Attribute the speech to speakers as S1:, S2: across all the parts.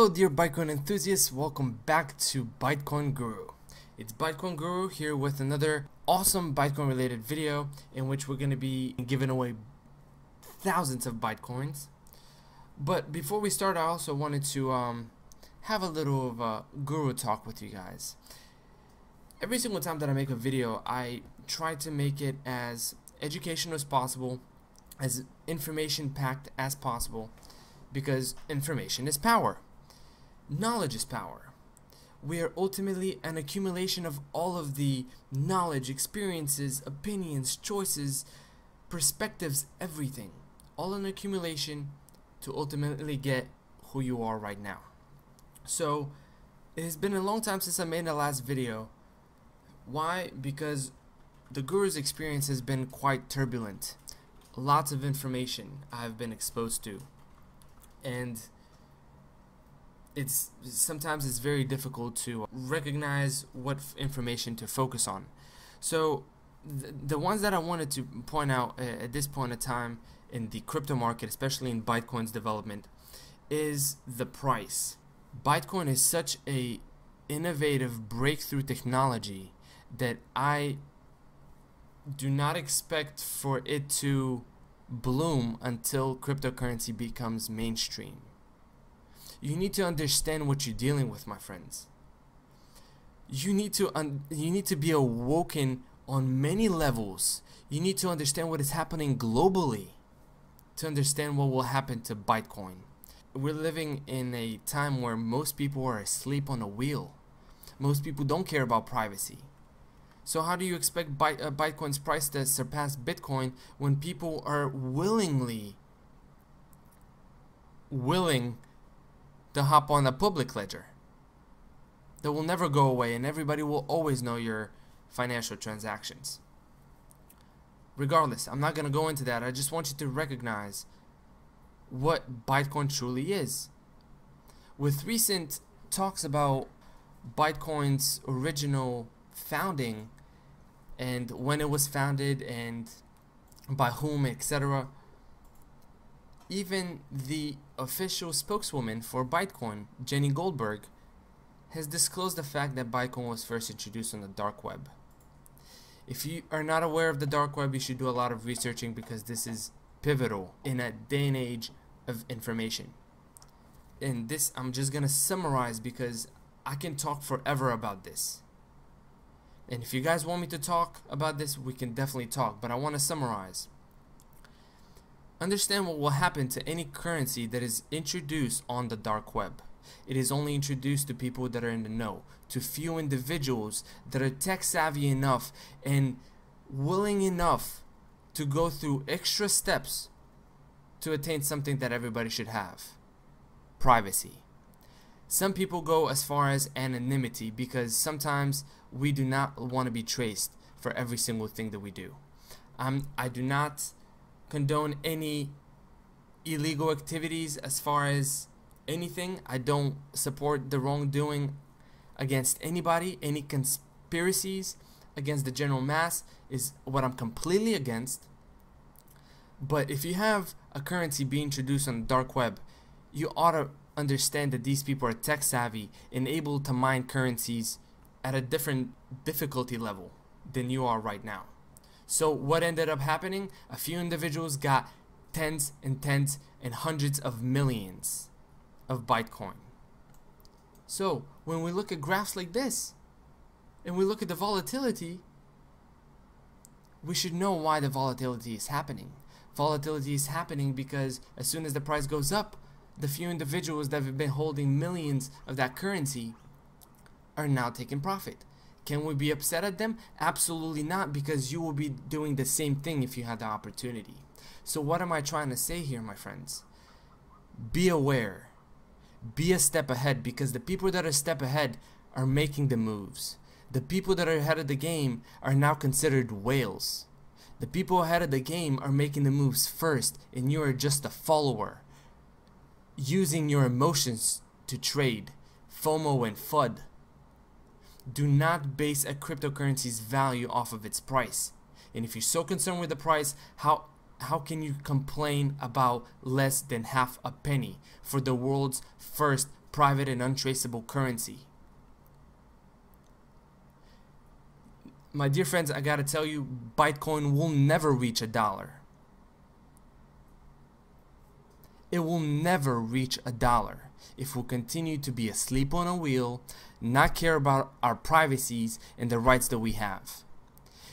S1: Hello dear Bitcoin enthusiasts, welcome back to Bitcoin Guru. It's Bitcoin Guru here with another awesome Bitcoin related video in which we're going to be giving away thousands of Bitcoins. But before we start, I also wanted to have a little of a guru talk with you guys. Every single time that I make a video, I try to make it as educational as possible, as information packed as possible, because information is power. Knowledge is power. We are ultimately an accumulation of all of the knowledge, experiences, opinions, choices, perspectives, everything. All an accumulation to ultimately get who you are right now. So it has been a long time since I made the last video. Why? Because the guru's experience has been quite turbulent. Lots of information I've been exposed to, and sometimes it's very difficult to recognize what information to focus on. So the ones that I wanted to point out at this point in time in the crypto market, especially in Bitcoin's development, is the price. Bitcoin is such a innovative breakthrough technology that I do not expect for it to bloom until cryptocurrency becomes mainstream. You need to understand what you're dealing with, my friends. You need to be awoken on many levels. You need to understand what is happening globally to understand what will happen to Bitcoin. We're living in a time where most people are asleep on a wheel. Most people don't care about privacy. So how do you expect Bitcoin's price to surpass Bitcoin when people are willing to hop on a public ledger that will never go away, and everybody will always know your financial transactions? Regardless, I'm not going to go into that. I just want you to recognize what Bitcoin truly is. With recent talks about Bitcoin's original founding and when it was founded and by whom, etc., even the official spokeswoman for Bitcoin, Jenny Goldberg, has disclosed the fact that Bitcoin was first introduced on the dark web. If you are not aware of the dark web, you should do a lot of researching, because this is pivotal in a day and age of information. And this I'm just gonna summarize because I can talk forever about this. And if you guys want me to talk about this, we can definitely talk, but I want to summarize. Understand what will happen to any currency that is introduced on the dark web. It is only introduced to people that are in the know, to few individuals that are tech savvy enough and willing enough to go through extra steps to attain something that everybody should have: privacy. Some people go as far as anonymity, because sometimes we do not want to be traced for every single thing that we do. I do not condone any illegal activities as far as anything. I don't support the wrongdoing against anybody. Any conspiracies against the general mass is what I'm completely against. But if you have a currency being introduced on the dark web, you ought to understand that these people are tech savvy and able to mine currencies at a different difficulty level than you are right now. So what ended up happening? A few individuals got tens and hundreds of millions of Bitcoin. So when we look at graphs like this and we look at the volatility, we should know why the volatility is happening. Volatility is happening because as soon as the price goes up, the few individuals that have been holding millions of that currency are now taking profit. Can we be upset at them? Absolutely not, because you will be doing the same thing if you had the opportunity. So what am I trying to say here, my friends? Be aware. Be a step ahead, because the people that are a step ahead are making the moves. The people that are ahead of the game are now considered whales. The people ahead of the game are making the moves first, and you are just a follower, using your emotions to trade. FOMO and FUD. Do not base a cryptocurrency's value off of its price. And if you're so concerned with the price, how can you complain about less than half a penny for the world's first private and untraceable currency. My dear friends, I gotta tell you, Bitcoin will never reach $1. It will never reach $1 if we continue to be asleep on a wheel, not care about our privacies and the rights that we have.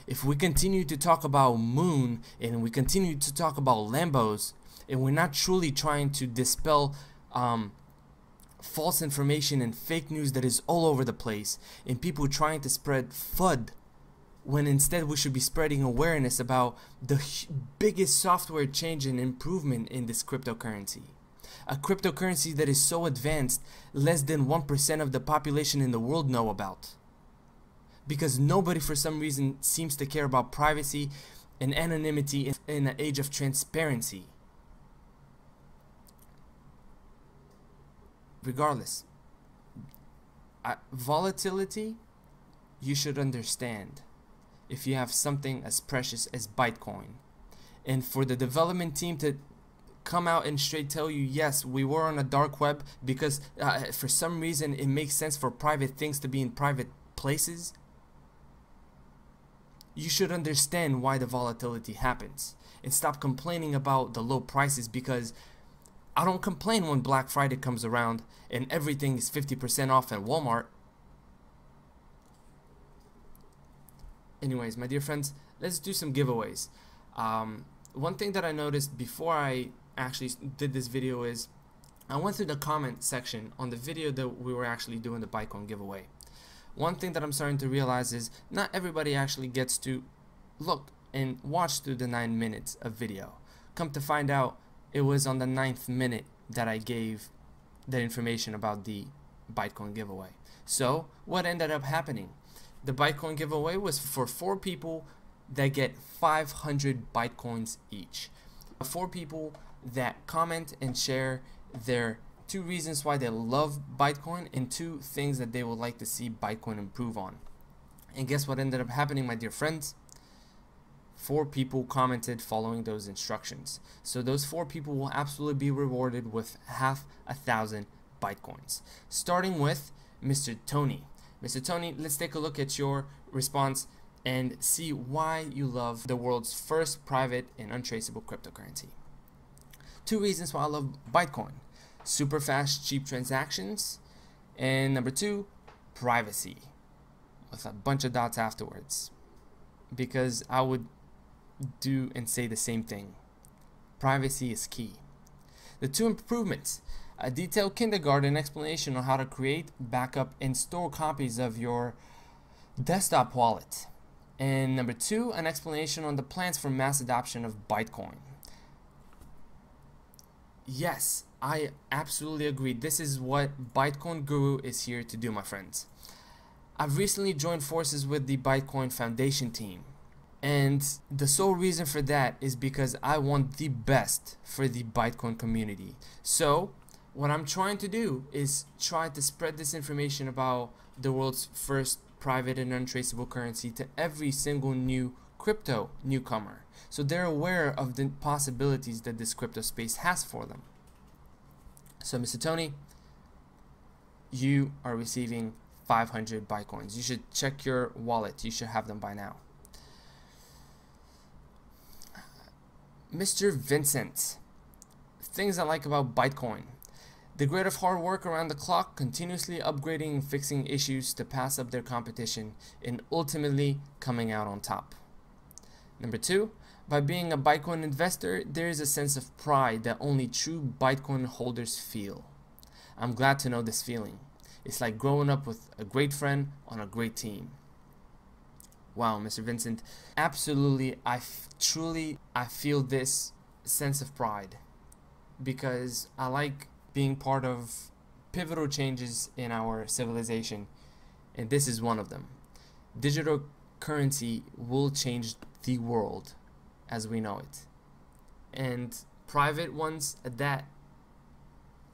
S1: If we continue to talk about moon and we continue to talk about Lambos, and we're not truly trying to dispel false information and fake news that is all over the place, and people trying to spread FUD, when instead we should be spreading awareness about the biggest software change and improvement in this cryptocurrency. A cryptocurrency that is so advanced, less than 1% of the population in the world know about. Because nobody for some reason seems to care about privacy and anonymity in an age of transparency. Regardless, volatility, you should understand if you have something as precious as Bitcoin. And for the development team to come out and straight tell you, yes, we were on a dark web because for some reason it makes sense for private things to be in private places, you should understand why the volatility happens and stop complaining about the low prices, because I don't complain when Black Friday comes around and everything is 50% off at Walmart. Anyways, my dear friends, let's do some giveaways. One thing that I noticed before I actually did this video is I went through the comment section on the video that we were actually doing the Bitcoin giveaway. One thing that I'm starting to realize is not everybody actually gets to look and watch through the 9 minutes of video. Come to find out, it was on the 9th minute that I gave the information about the Bitcoin giveaway. So what ended up happening? The Bitcoin giveaway was for 4 people that get 500 Bitcoins each. 4 people that comment and share their 2 reasons why they love Bitcoin and 2 things that they would like to see Bitcoin improve on. And guess what ended up happening, my dear friends? 4 people commented following those instructions. So those 4 people will absolutely be rewarded with 500,000 Bitcoins. Starting with Mr. Tony. Mr. Tony, let's take a look at your response and see why you love the world's first private and untraceable cryptocurrency. 2 reasons why I love Bitcoin: super fast, cheap transactions, and number 2, privacy, with a bunch of dots afterwards, because I would do and say the same thing. Privacy is key. The 2 improvements: a detailed kindergarten explanation on how to create, backup, and store copies of your desktop wallet. And number 2, an explanation on the plans for mass adoption of Bitcoin. Yes, I absolutely agree. This is what BytecoinGuru is here to do, my friends. I've recently joined forces with the Bitcoin Foundation team. And the sole reason for that is because I want the best for the Bitcoin community. So what I'm trying to do is try to spread this information about the world's first private and untraceable currency to every single new crypto newcomer, so they're aware of the possibilities that this crypto space has for them. So Mr. Tony, you are receiving 500 Bitcoins. You should check your wallet. You should have them by now. Mr. Vincent, things I like about Bitcoin: the grit of hard work around the clock, continuously upgrading and fixing issues to pass up their competition, and ultimately coming out on top. Number 2, by being a Bitcoin investor, there is a sense of pride that only true Bitcoin holders feel. I'm glad to know this feeling. It's like growing up with a great friend on a great team. Wow, Mr. Vincent, absolutely, I feel this sense of pride, because I like being part of pivotal changes in our civilization, and this is one of them. Digital currency will change the world as we know it, and private ones at that,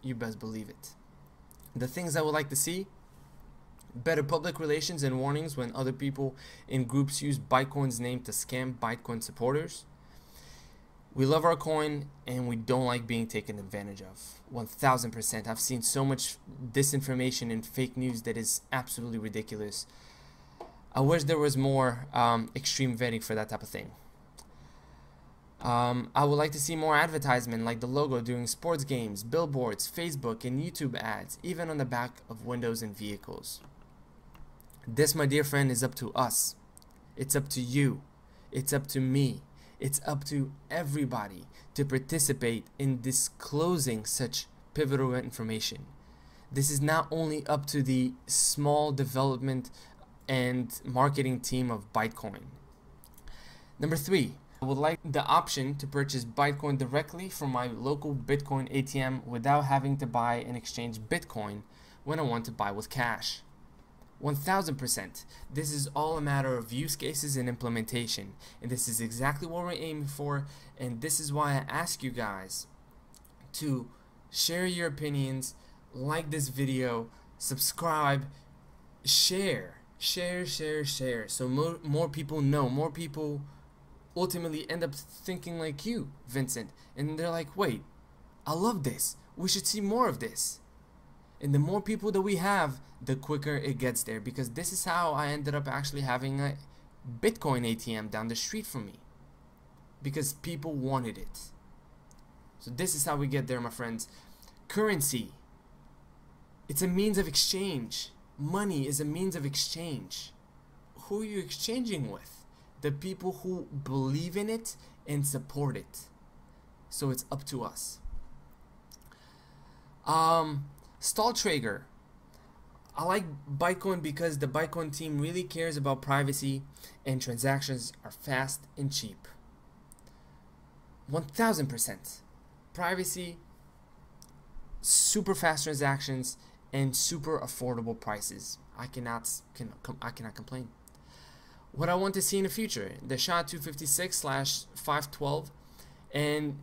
S1: you best believe it. The things I would like to see: better public relations and warnings when other people in groups use Bitcoin's name to scam Bitcoin supporters. We love our coin and we don't like being taken advantage of. 1000%. I've seen so much disinformation and fake news that is absolutely ridiculous. I wish there was more extreme vetting for that type of thing. I would like to see more advertisement like the logo during sports games, billboards, Facebook, and YouTube ads, even on the back of windows and vehicles. This, my dear friend, is up to us. It's up to you. It's up to me. It's up to everybody to participate in disclosing such pivotal information. This is not only up to the small development and marketing team of Bytecoin. Number 3, I would like the option to purchase Bytecoin directly from my local Bitcoin ATM without having to buy and exchange Bitcoin when I want to buy with cash. 1000%. This is all a matter of use cases and implementation, and this is exactly what we're aiming for, and this is why I ask you guys to share your opinions, like this video, subscribe, share, so more people know, more people ultimately end up thinking like you, Vincent, and they're like, wait, I love this, we should see more of this. And the more people that we have, the quicker it gets there, because this is how I ended up actually having a Bitcoin ATM down the street from me, because people wanted it. So this is how we get there, my friends. Currency, it's a means of exchange. Money is a means of exchange. Who are you exchanging with? The people who believe in it and support it. So it's up to us. Stall Trader. I like Bytecoin because the Bytecoin team really cares about privacy and transactions are fast and cheap. 1000%. Privacy, super fast transactions, and super affordable prices. I cannot complain. What I want to see in the future, the SHA-256/512 and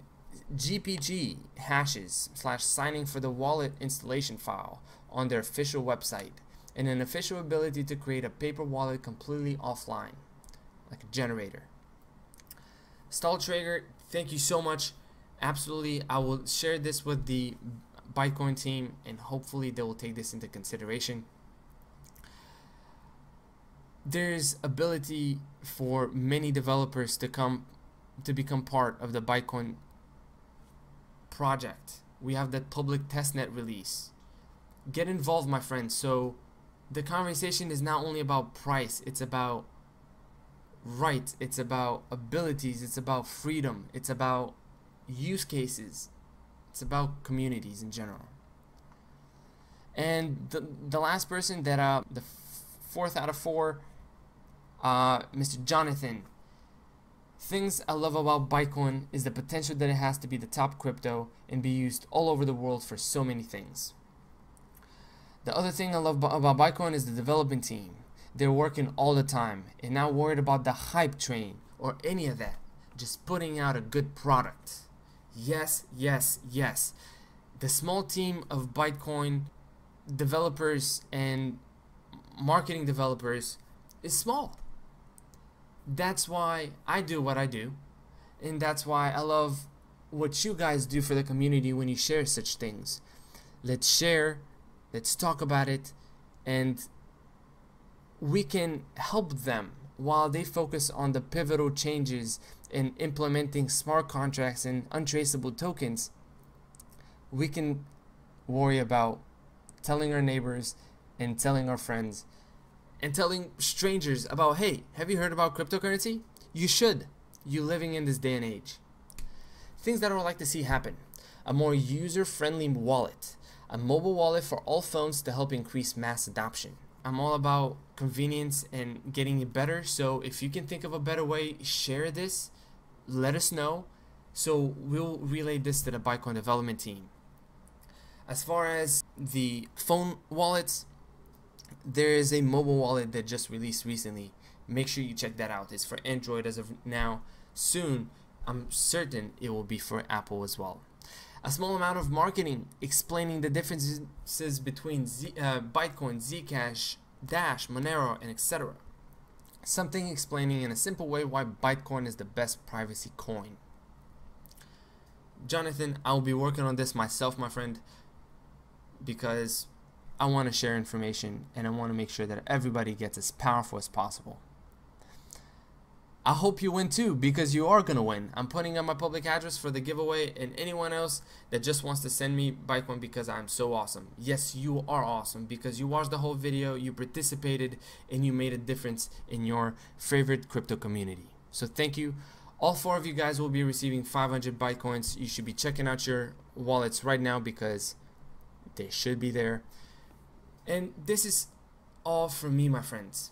S1: GPG hashes / signing for the wallet installation file on their official website, and an official ability to create a paper wallet completely offline, like a generator. Stall Trader, thank you so much. Absolutely, I will share this with the Bytecoin team, and hopefully they will take this into consideration. There's ability for many developers to become part of the Bytecoin project. We have that public testnet release. Get involved, my friends. So the conversation is not only about price, it's about rights, it's about abilities, it's about freedom, it's about use cases, it's about communities in general. And the last person that the 4th out of 4, Mr. Jonathan. Things I love about Bytecoin is the potential that it has to be the top crypto and be used all over the world for so many things. The other thing I love about Bytecoin is the development team. They're working all the time and not worried about the hype train or any of that. Just putting out a good product. Yes, yes, yes. The small team of Bytecoin developers and marketing developers is small. That's why I do what I do, and that's why I love what you guys do for the community when you share such things. Let's share, let's talk about it, and we can help them while they focus on the pivotal changes in implementing smart contracts and untraceable tokens. We can worry about telling our neighbors and telling our friends and telling strangers about, hey, have you heard about cryptocurrency? You should. You're living in this day and age. Things that I would like to see happen. A more user-friendly wallet. A mobile wallet for all phones to help increase mass adoption. I'm all about convenience and getting it better, so if you can think of a better way, share this, let us know, so we'll relay this to the Bytecoin development team. As far as the phone wallets, there is a mobile wallet that just released recently. Make sure you check that out. It's for Android as of now. Soon, I'm certain it will be for Apple as well. A small amount of marketing explaining the differences between Bytecoin, Zcash, Dash, Monero, and etc. Something explaining in a simple way why Bytecoin is the best privacy coin. Jonathan, I'll be working on this myself, my friend, because I want to share information and I want to make sure that everybody gets as powerful as possible. I hope you win too, because you are going to win. I'm putting up my public address for the giveaway, and anyone else that just wants to send me Bytecoin because I'm so awesome. Yes, you are awesome because you watched the whole video, you participated, and you made a difference in your favorite crypto community. So thank you. All 4 of you guys will be receiving 500 Bytecoins. You should be checking out your wallets right now because they should be there. And this is all from me, my friends.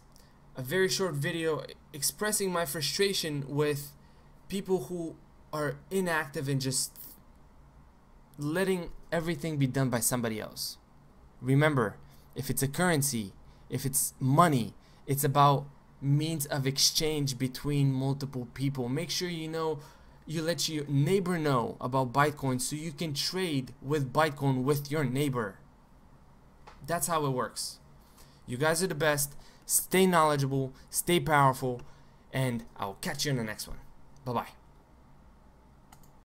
S1: A very short video expressing my frustration with people who are inactive and just letting everything be done by somebody else. Remember, if it's a currency, if it's money, it's about means of exchange between multiple people. Make sure you let your neighbor know about Bytecoin so you can trade with Bytecoin with your neighbor. That's how it works. You guys are the best. Stay knowledgeable, stay powerful, and I'll catch you in the next one. Bye-bye.